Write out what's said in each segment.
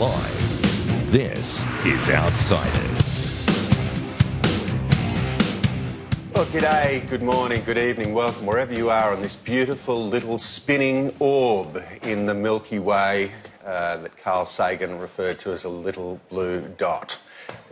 Live, this is Outsiders. Well, g'day, good morning, good evening, welcome wherever you are on this beautiful little spinning orb in the Milky Way that Carl Sagan referred to as a little blue dot.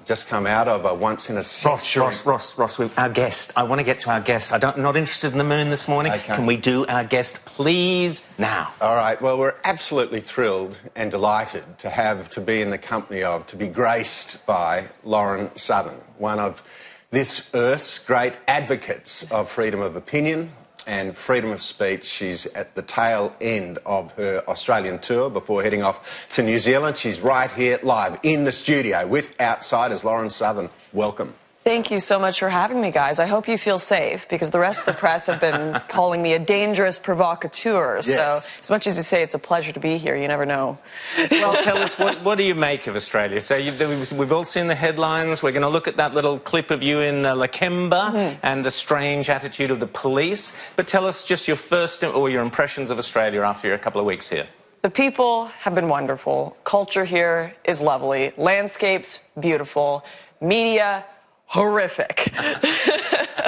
Just come out of a once-in-a-century... Ross, our guest. I want to get to our guest. I'm not interested in the moon this morning. Okay. Can we do our guest, please, now? All right, well, we're absolutely thrilled and delighted to be in the company of, to be graced by Lauren Southern, one of this Earth's great advocates of freedom of opinion and freedom of speech. She's at the tail end of her Australian tour before heading off to New Zealand. She's right here live in the studio with Outsiders. Lauren Southern, welcome. Thank you so much for having me, guys. I hope you feel safe, because the rest of the press have been calling me a dangerous provocateur. Yes. So as much as you say it's a pleasure to be here, you never know. Well, tell us, what do you make of Australia? So we've all seen the headlines. We're going to look at that little clip of you in Lakemba and the strange attitude of the police. But tell us just your first or your impressions of Australia after a couple of weeks here. The people have been wonderful. Culture here is lovely. Landscapes, beautiful. Media, horrific.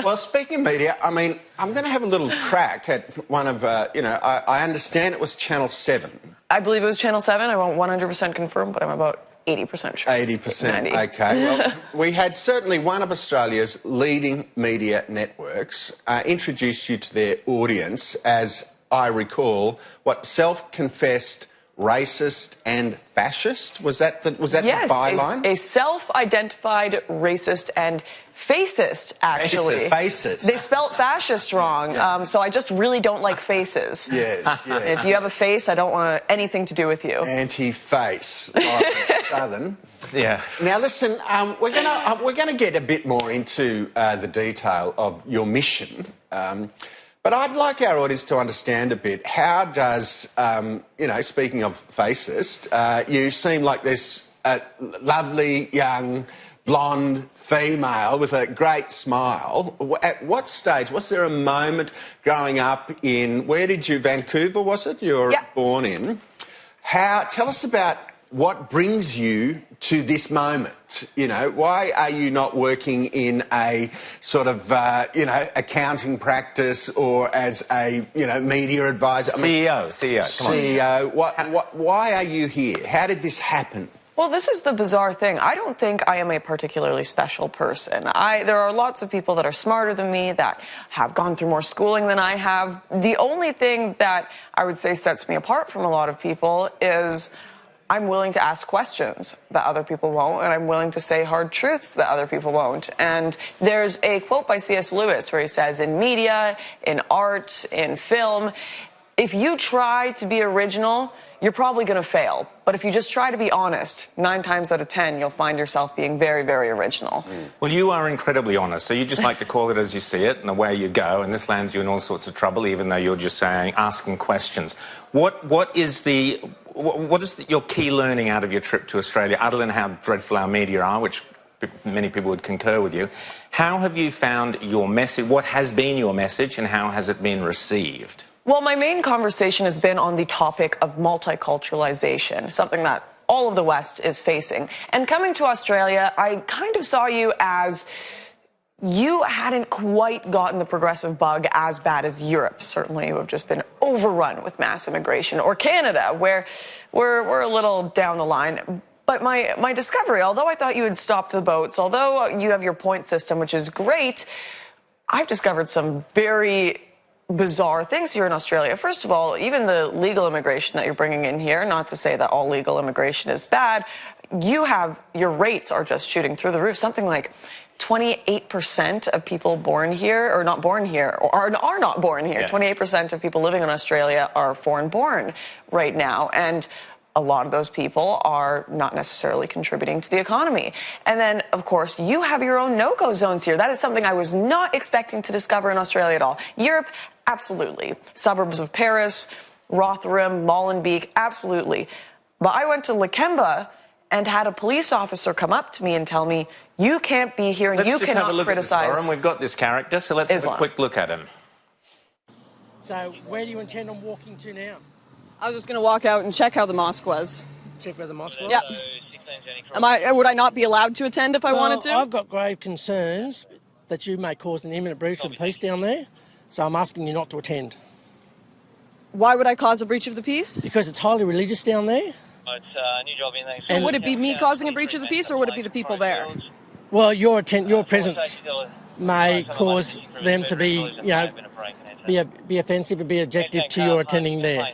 Well, speaking of media, I mean, I'm going to have a little crack at one of, I understand it was Channel 7. I believe it was Channel 7. I won't 100% confirm, but I'm about 80% sure. 80%, 90. OK. Well, we had certainly one of Australia's leading media networks introduce you to their audience as, I recall, what, self-confessed racist and fascist? Was that the byline? A self-identified racist and fascist, actually. Fascist. They spelt fascist wrong, so I just really don't like faces. Yes. If you have a face, I don't want anything to do with you. Anti-face, Lauren Southern. Yeah. Now, listen, we're gonna get a bit more into the detail of your mission. But I'd like our audience to understand a bit, how does, speaking of fascist, you seem like this lovely, young, blonde female with a great smile. At what stage, was there a moment growing up in, Vancouver, was it, you were born in? Tell us about what brings you to this moment. Why are you not working in a sort of, accounting practice or as a, media advisor? CEO. Why are you here? How did this happen? Well, this is the bizarre thing. I don't think I am a particularly special person. There are lots of people that are smarter than me, that have gone through more schooling than I have. The only thing that I would say sets me apart from a lot of people is I'm willing to ask questions that other people won't, and I'm willing to say hard truths that other people won't. And there's a quote by C.S. Lewis where he says, in media, in art, in film, if you try to be original, you're probably going to fail. But if you just try to be honest, 9 times out of 10, you'll find yourself being very, very original. Well, you are incredibly honest, so you just like to call it as you see it and away you go, and this lands you in all sorts of trouble, even though you're just asking questions. What is your key learning out of your trip to Australia, other than how dreadful our media are, which many people would concur with you? How have you found your message? What has been your message, and how has it been received? Well, my main conversation has been on the topic of multiculturalism, something that all of the West is facing. And coming to Australia, I kind of saw you as you hadn't quite gotten the progressive bug as bad as Europe. Certainly, you have just been overrun with mass immigration, or Canada, where we're a little down the line. But my discovery, although I thought you had stopped the boats, although you have your point system, which is great, I've discovered some very bizarre things here in Australia. First of all, even the legal immigration that you're bringing in here, not to say that all legal immigration is bad, your rates are just shooting through the roof. Something like 28% of people born here, or not born here, or are not born here. 28% of people living in Australia are foreign-born right now. And a lot of those people are not necessarily contributing to the economy. And then, of course, you have your own no-go zones here. That is something I was not expecting to discover in Australia at all. Europe, absolutely. Suburbs of Paris, Rotherham, Molenbeek, absolutely. But I went to Lakemba and had a police officer come up to me and tell me, you can't be here and you cannot criticize. Let's just have a look at this, Lauren. We've got this character, so let's have a quick look at him. So where do you intend on walking to now? I was just going to walk out and check how the mosque was. check where the mosque was. Yep. Would I not be allowed to attend if I wanted to? I've got grave concerns that you may cause an imminent breach of the peace down there, so I'm asking you not to attend. Why would I cause a breach of the peace? Because it's highly religious down there. So would it be me causing a breach of the peace, or would it be the people there? Well, your presence may cause them to be, be offensive and be objective to your attending there.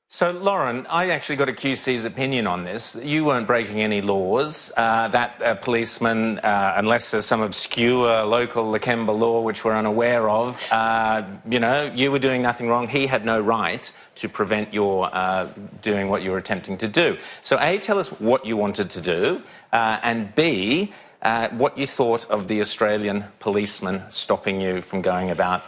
So, Lauren, I actually got a QC's opinion on this. You weren't breaking any laws. That policeman, unless there's some obscure local Lakemba law which we're unaware of, you were doing nothing wrong. He had no right to prevent your doing what you were attempting to do. So, A, tell us what you wanted to do, and B, what you thought of the Australian policeman stopping you from going about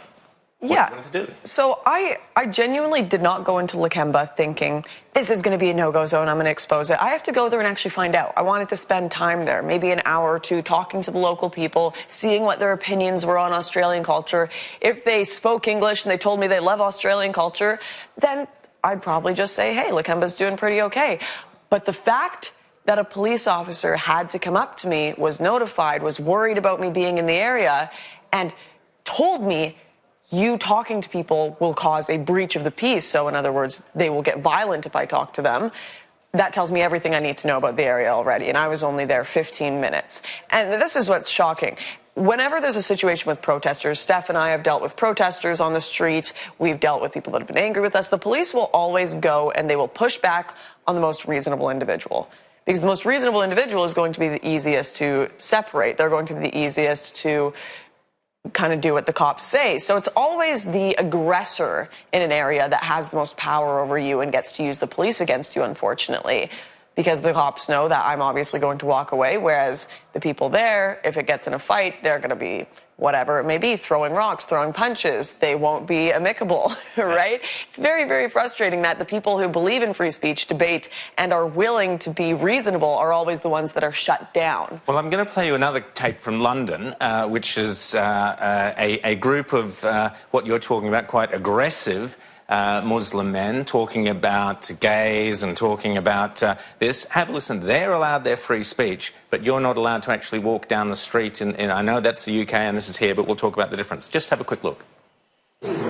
what you wanted to do. So I genuinely did not go into Lakemba thinking, this is going to be a no-go zone, I'm going to expose it. I have to go there and actually find out. I wanted to spend time there, maybe an hour or two, talking to the local people, seeing what their opinions were on Australian culture. If they spoke English and they told me they love Australian culture, then I'd probably just say, hey, Lakemba's doing pretty okay. But the fact that a police officer had to come up to me, was notified, was worried about me being in the area, and told me, you talking to people will cause a breach of the peace. So in other words, they will get violent if I talk to them. That tells me everything I need to know about the area already. And I was only there 15 minutes. And this is what's shocking. Whenever there's a situation with protesters, Steph and I have dealt with protesters on the street. We've dealt with people that have been angry with us. The police will always go and they will push back on the most reasonable individual. Because the most reasonable individual is going to be the easiest to separate. They're going to be the easiest to kind of do what the cops say. So it's always the aggressor in an area that has the most power over you and gets to use the police against you, unfortunately, because the cops know that I'm obviously going to walk away, whereas the people there, if it gets in a fight, they're going to be whatever it may be, throwing rocks, throwing punches. They won't be amicable, right? It's very, very frustrating that the people who believe in free speech, debate, and are willing to be reasonable are always the ones that are shut down. Well, I'm going to play you another tape from London, which is a group of what you're talking about, quite aggressive Muslim men talking about gays and talking about this. Have a listen. They're allowed their free speech, but you're not allowed to actually walk down the street. I know that's the UK and this is here, but we'll talk about the difference. Just have a quick look.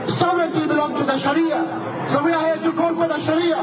Sovereignty belongs to the Sharia, so we are here to call for the Sharia.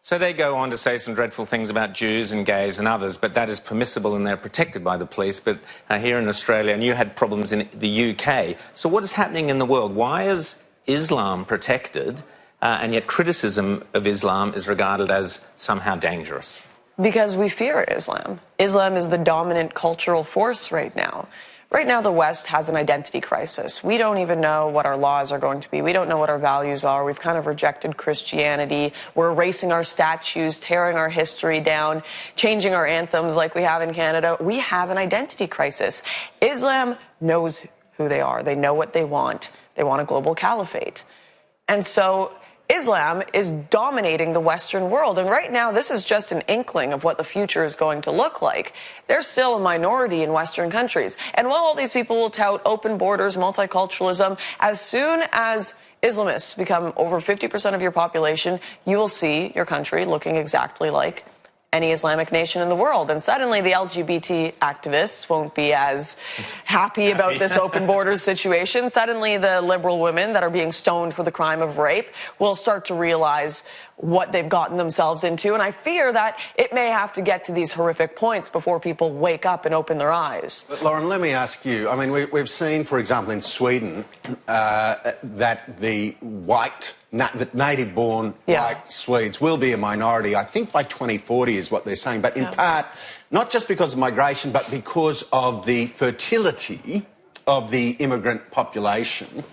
So they go on to say some dreadful things about Jews and gays and others, but that is permissible and they're protected by the police. But here in Australia, and you had problems in the UK. So what is happening in the world? Why is Islam protected and yet criticism of Islam is regarded as somehow dangerous? Because we fear Islam. Islam is the dominant cultural force right now. Right now, the West has an identity crisis. We don't even know what our laws are going to be. We don't know what our values are. We've kind of rejected Christianity. We're erasing our statues, tearing our history down, changing our anthems like we have in Canada. We have an identity crisis. Islam knows who they are. They know what they want. They want a global caliphate. And so Islam is dominating the Western world. And right now, this is just an inkling of what the future is going to look like. They're still a minority in Western countries. And while all these people will tout open borders, multiculturalism, as soon as Islamists become over 50% of your population, you will see your country looking exactly like any Islamic nation in the world. And suddenly the LGBT activists won't be as happy about this open borders situation. Suddenly the liberal women that are being stoned for the crime of rape will start to realize what they've gotten themselves into. And I fear that it may have to get to these horrific points before people wake up and open their eyes. But Lauren, let me ask you, I mean, we've seen, for example, in Sweden, that the native-born white Swedes will be a minority, I think by 2040 is what they're saying, but in part, not just because of migration, but because of the fertility of the immigrant population.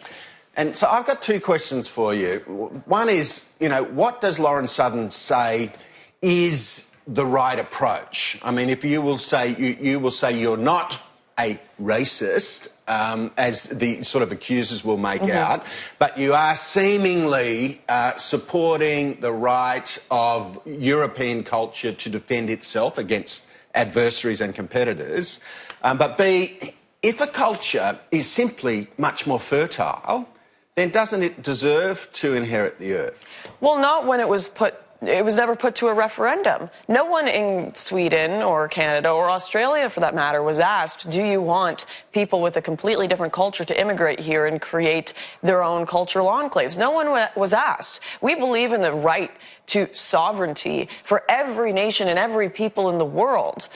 And so I've got two questions for you. One is, what does Lauren Southern say is the right approach? I mean, if you will say, you will say you're not a racist, as the sort of accusers will make out, but you are seemingly supporting the right of European culture to defend itself against adversaries and competitors. But B, if a culture is simply much more fertile, then doesn't it deserve to inherit the earth? Well, not when it was never put to a referendum. No one in Sweden or Canada or Australia, for that matter, was asked, do you want people with a completely different culture to immigrate here and create their own cultural enclaves? No one was asked. We believe in the right to sovereignty for every nation and every people in the world.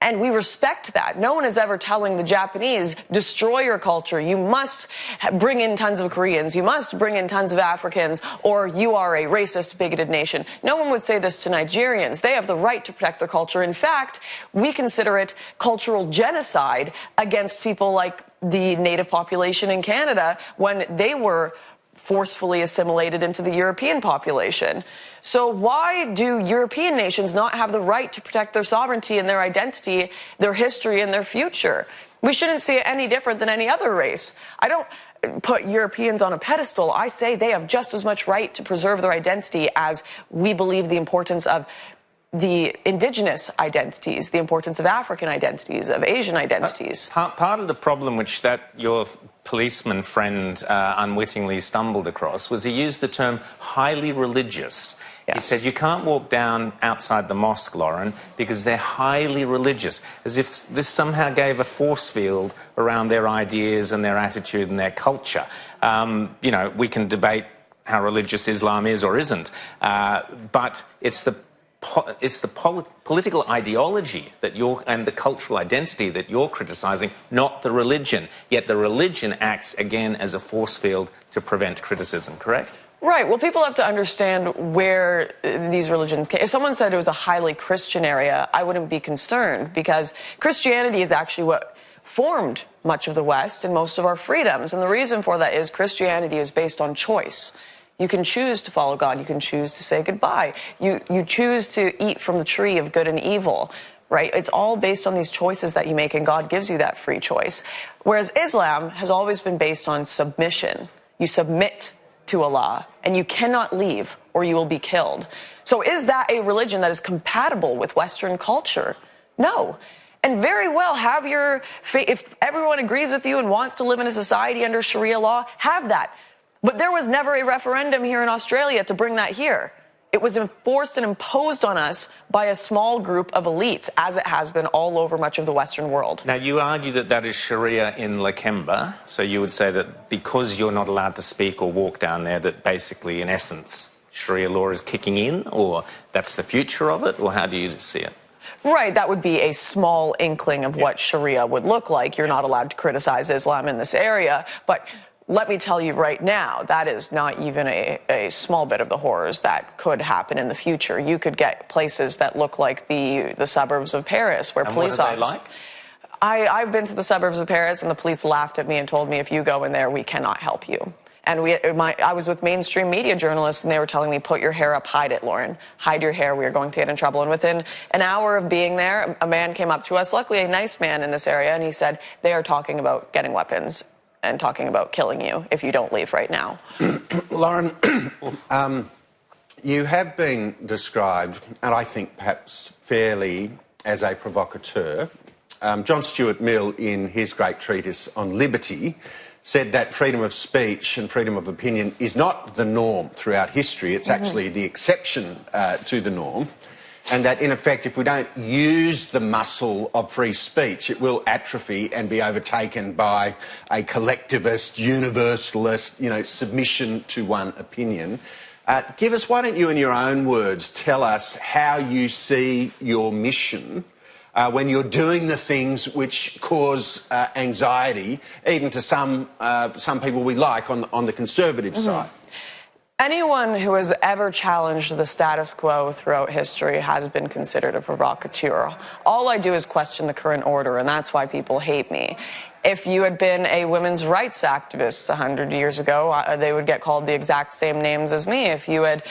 And we respect that. No one is ever telling the Japanese, destroy your culture. You must bring in tons of Koreans. You must bring in tons of Africans, or you are a racist, bigoted nation. No one would say this to Nigerians. They have the right to protect their culture. In fact, we consider it cultural genocide against people like the native population in Canada when they were forcefully assimilated into the European population. So why do European nations not have the right to protect their sovereignty and their identity, their history, and their future? We shouldn't see it any different than any other race. I don't put Europeans on a pedestal. I say they have just as much right to preserve their identity as we believe the importance of the indigenous identities, the importance of African identities, of Asian identities. Part of the problem which that your policeman friend unwittingly stumbled across was he used the term highly religious. Yes. He said you can't walk down outside the mosque, Lauren, because they're highly religious, as if this somehow gave a force field around their ideas and their attitude and their culture. You know, we can debate how religious Islam is or isn't, but it's the political ideology that and the cultural identity that you're criticising, not the religion. Yet the religion acts again as a force field to prevent criticism, correct? Right. Well, people have to understand where these religions came. If someone said it was a highly Christian area, I wouldn't be concerned, because Christianity is actually what formed much of the West and most of our freedoms. And the reason for that is Christianity is based on choice. You can choose to follow God. You can choose to say goodbye. You choose to eat from the tree of good and evil, right? It's all based on these choices that you make, and God gives you that free choice. Whereas Islam has always been based on submission. You submit to Allah, and you cannot leave or you will be killed. So is that a religion that is compatible with Western culture? No. And very well, have your faith. If everyone agrees with you and wants to live in a society under Sharia law, have that. But there was never a referendum here in Australia to bring that here. It was enforced and imposed on us by a small group of elites, as it has been all over much of the Western world. Now, you argue that that is Sharia in Lakemba, so you would say that because you're not allowed to speak or walk down there, that basically, in essence, Sharia law is kicking in, or that's the future of it, or how do you see it? Right, that would be a small inkling of what Sharia would look like. You're not allowed to criticize Islam in this area, but let me tell you right now, that is not even a small bit of the horrors that could happen in the future. You could get places that look like the suburbs of Paris, where police officers... What are they like? I've been to the suburbs of Paris, and the police laughed at me and told me, if you go in there, we cannot help you. And I was with mainstream media journalists, and they were telling me, put your hair up, hide it, Lauren. Hide your hair, we are going to get in trouble. And within an hour of being there, a man came up to us, luckily a nice man in this area, and he said, they are talking about getting weapons and talking about killing you if you don't leave right now. Lauren, you have been described, and I think perhaps fairly, as a provocateur. John Stuart Mill, in his great treatise on liberty, said that freedom of speech and freedom of opinion is not the norm throughout history. It's actually the exception to the norm. And that, in effect, if we don't use the muscle of free speech, it will atrophy and be overtaken by a collectivist, universalist, submission to one opinion. Why don't you, in your own words, tell us how you see your mission when you're doing the things which cause anxiety, even to some people we like on the conservative side? Anyone who has ever challenged the status quo throughout history has been considered a provocateur. All I do is question the current order, and that's why people hate me. If you had been a women's rights activist 100 years ago, they would get called the exact same names as me. If you had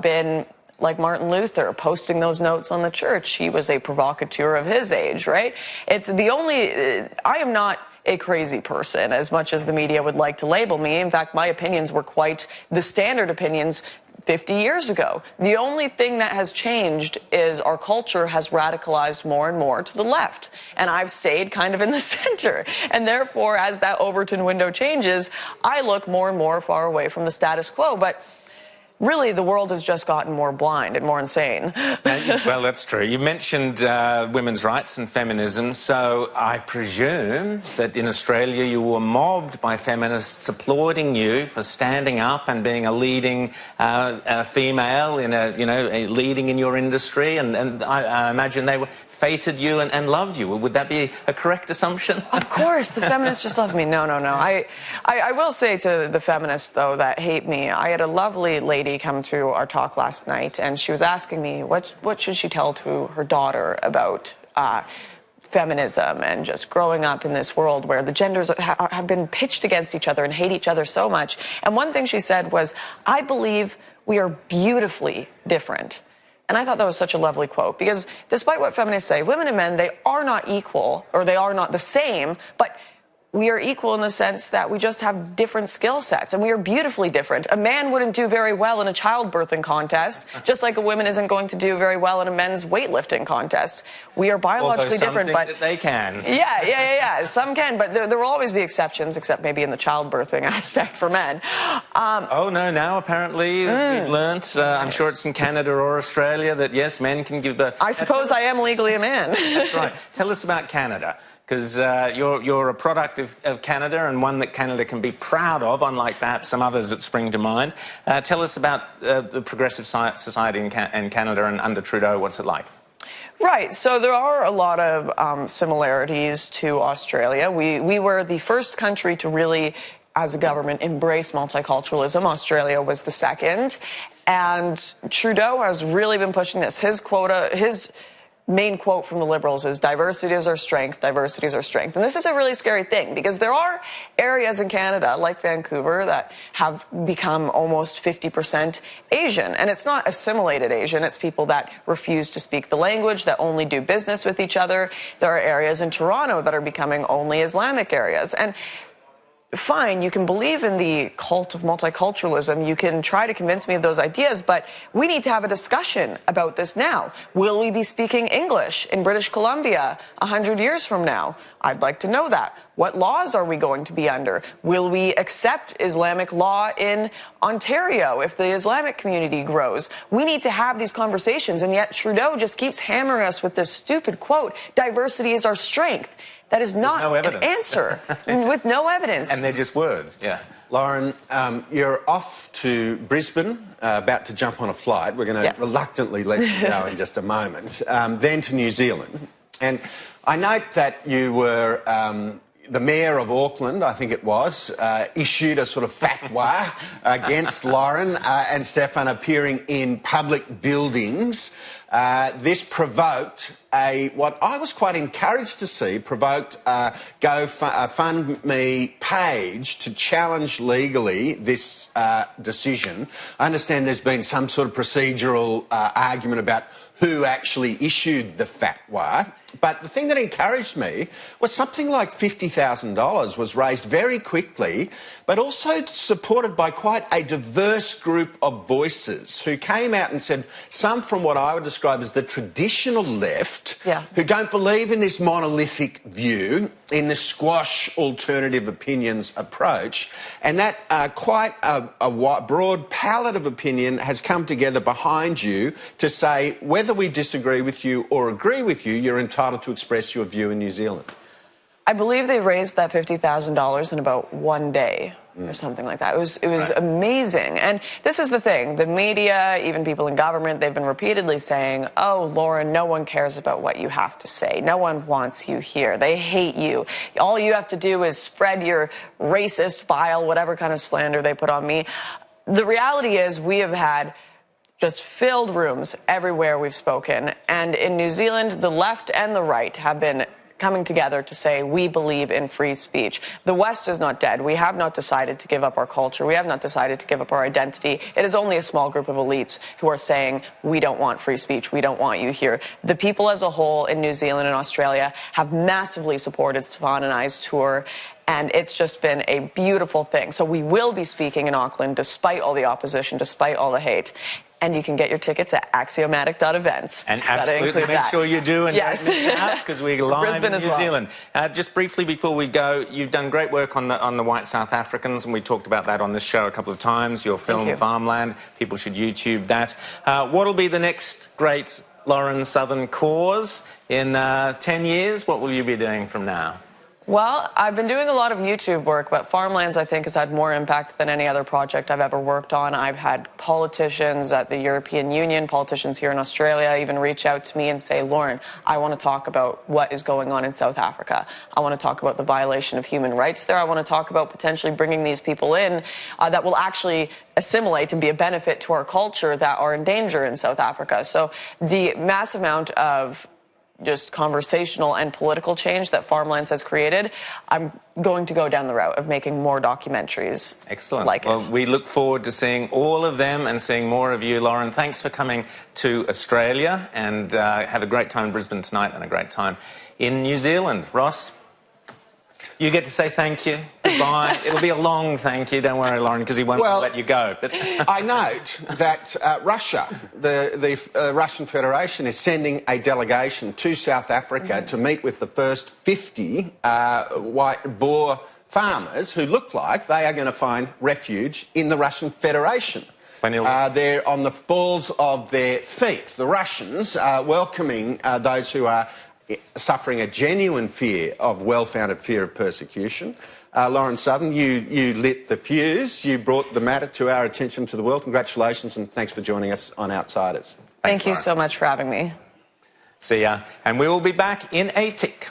been like Martin Luther, posting those notes on the church, he was a provocateur of his age, right? It's the only... I am not a crazy person, as much as the media would like to label me. In fact, my opinions were quite the standard opinions 50 years ago. The only thing that has changed is our culture has radicalized more and more to the left. And I've stayed kind of in the center. And therefore, as that Overton window changes, I look more and more far away from the status quo. But really, the world has just gotten more blind and more insane. Well, that's true. You mentioned women's rights and feminism, so I presume that in Australia you were mobbed by feminists applauding you for standing up and being a leading female in leading in your industry, and I imagine they fated you and loved you. Would that be a correct assumption? Of course, the feminists just love me. No. I will say to the feminists, though, that hate me, I had a lovely lady come to our talk last night, and she was asking me what should she tell to her daughter about feminism and just growing up in this world where the genders have been pitched against each other and hate each other so much. And one thing she said was, I believe we are beautifully different. And I thought that was such a lovely quote, because despite what feminists say, women and men, they are not equal, or they are not the same, but we are equal in the sense that we just have different skill sets, and we are beautifully different. A man wouldn't do very well in a childbirthing contest, just like a woman isn't going to do very well in a men's weightlifting contest. We are biologically different, but that they can. Yeah. Some can, but there will always be exceptions, except maybe in the childbirthing aspect for men. Oh no! Now apparently we've learnt. I'm sure it's in Canada or Australia that yes, men can give birth. I suppose I am legally a man. That's right. Tell us about Canada. Because you're a product of Canada, and one that Canada can be proud of, unlike perhaps some others that spring to mind. Tell us about the progressive society in Canada, and under Trudeau, what's it like? Right, so there are a lot of similarities to Australia. We were the first country to really, as a government, embrace multiculturalism. Australia was the second. And Trudeau has really been pushing this. His main quote from the Liberals is, diversity is our strength, diversity is our strength. And this is a really scary thing, because there are areas in Canada, like Vancouver, that have become almost 50% Asian. And it's not assimilated Asian, it's people that refuse to speak the language, that only do business with each other. There are areas in Toronto that are becoming only Islamic areas. And fine, you can believe in the cult of multiculturalism, you can try to convince me of those ideas, but we need to have a discussion about this now. Will we be speaking English in British Columbia 100 years from now? I'd like to know that. What laws are we going to be under? Will we accept Islamic law in Ontario if the Islamic community grows? We need to have these conversations, and yet Trudeau just keeps hammering us with this stupid quote, diversity is our strength. That is not an answer, with no evidence. And they're just words, yeah. Lauren, you're off to Brisbane, about to jump on a flight. We're going to reluctantly let you go in just a moment. Then to New Zealand. And I note that you were the Mayor of Auckland, I think it was, issued a sort of fatwa against Lauren and Stefan appearing in public buildings. This provoked what I was quite encouraged to see, provoked a GoFundMe page to challenge legally this decision. I understand there's been some sort of procedural argument about who actually issued the fatwa. But the thing that encouraged me was something like $50,000 was raised very quickly, but also supported by quite a diverse group of voices who came out and said, some from what I would describe as the traditional left, who don't believe in this monolithic view, in the squash alternative opinions approach, and that quite a broad palette of opinion has come together behind you to say whether we disagree with you or agree with you, you're entitled to express your view in New Zealand. I believe they raised that $50,000 in about one day or something like that. It was amazing. And this is the thing. The media, even people in government, they've been repeatedly saying, oh, Lauren, no one cares about what you have to say. No one wants you here. They hate you. All you have to do is spread your racist, vile, whatever kind of slander they put on me. The reality is we have had just filled rooms everywhere we've spoken. And in New Zealand, the left and the right have been coming together to say we believe in free speech. The West is not dead. We have not decided to give up our culture. We have not decided to give up our identity. It is only a small group of elites who are saying we don't want free speech. We don't want you here. The people as a whole in New Zealand and Australia have massively supported Stefan and I's tour. And it's just been a beautiful thing. So we will be speaking in Auckland despite all the opposition, despite all the hate. And you can get your tickets at axiomatic.events. And absolutely make sure you do and yes. don't miss out, because we're live in New Zealand. Just briefly before we go, you've done great work on the white South Africans, and we talked about that on this show a couple of times. Your film Farmland, people should YouTube that. What'll be the next great Lauren Southern cause in 10 years? What will you be doing from now? Well, I've been doing a lot of YouTube work, but Farmlands, I think, has had more impact than any other project I've ever worked on. I've had politicians at the European Union, politicians here in Australia, even reach out to me and say, Lauren, I want to talk about what is going on in South Africa. I want to talk about the violation of human rights there. I want to talk about potentially bringing these people in that will actually assimilate and be a benefit to our culture that are in danger in South Africa. So the massive amount of just conversational and political change that Farmlands has created, I'm going to go down the route of making more documentaries. Excellent. Like well, we look forward to seeing all of them and seeing more of you, Lauren. Thanks for coming to Australia, and have a great time in Brisbane tonight and a great time in New Zealand. Ross, you get to say thank you. Goodbye. It'll be a long thank you. Don't worry, Lauren, because he won't let you go. But I note that Russia, the Russian Federation, is sending a delegation to South Africa to meet with the first 50 white Boer farmers who look like they are going to find refuge in the Russian Federation. They're on the balls of their feet. The Russians are welcoming those who are suffering a genuine fear of well-founded fear of persecution. Lauren Southern, you lit the fuse. You brought the matter to our attention to the world. Congratulations, and thanks for joining us on Outsiders. Thank you so much for having me. See ya. And we will be back in a tick.